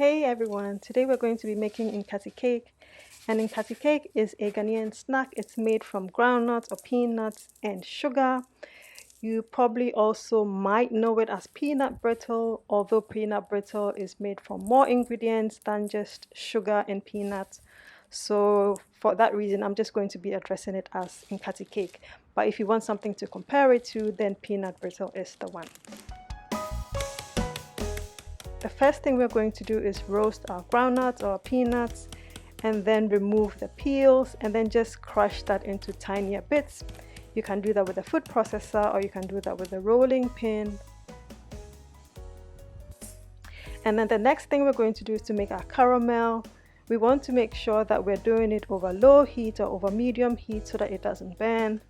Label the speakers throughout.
Speaker 1: Hey everyone, today we're going to be making Nkate Cake. And Nkate Cake is a Ghanaian snack. It's made from groundnuts or peanuts and sugar. You probably also might know it as peanut brittle, although peanut brittle is made from more ingredients than just sugar and peanuts. So for that reason, I'm just going to be addressing it as Nkate Cake. But if you want something to compare it to, then peanut brittle is the one. The first thing we're going to do is roast our groundnuts or peanuts and then remove the peels and then just crush that into tinier bits. You can do that with a food processor or you can do that with a rolling pin. And then the next thing we're going to do is to make our caramel. We want to make sure that we're doing it over low heat or over medium heat so that it doesn't burn.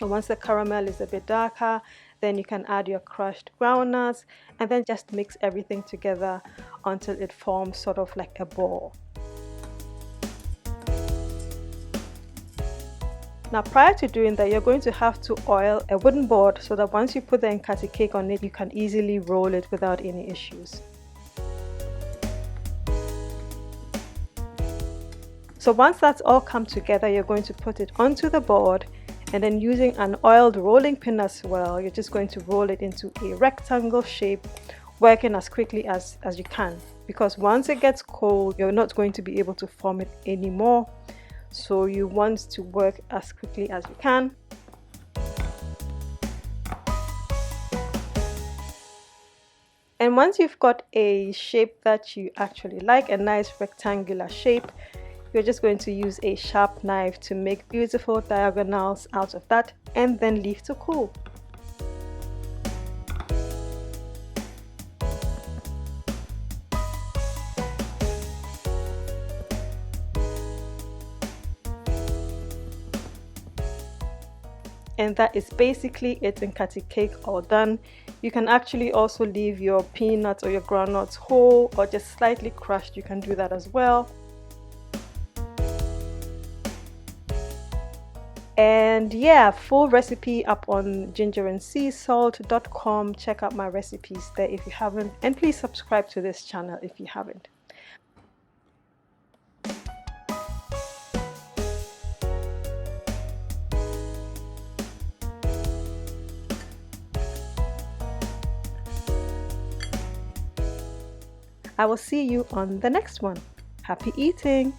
Speaker 1: And once the caramel is a bit darker, then you can add your crushed groundnuts and then just mix everything together until it forms sort of like a ball. Now prior to doing that, you're going to have to oil a wooden board so that once you put the Nkate Cake on it, you can easily roll it without any issues. So once that's all come together, you're going to put it onto the board. And then using an oiled rolling pin as well, you're just going to roll it into a rectangle shape, working as quickly as you can. Because once it gets cold, you're not going to be able to form it anymore. So you want to work as quickly as you can. And once you've got a shape that you actually like, a nice rectangular shape, you're just going to use a sharp knife to make beautiful diagonals out of that and then leave to cool. And that is basically it in Nkate Cake all done. You can actually also leave your peanuts or your groundnuts whole or just slightly crushed. You can do that as well. And yeah, full recipe up on gingerandseasalt.com. Check out my recipes there if you haven't, and please subscribe to this channel if you haven't. I will see you on the next one. Happy eating!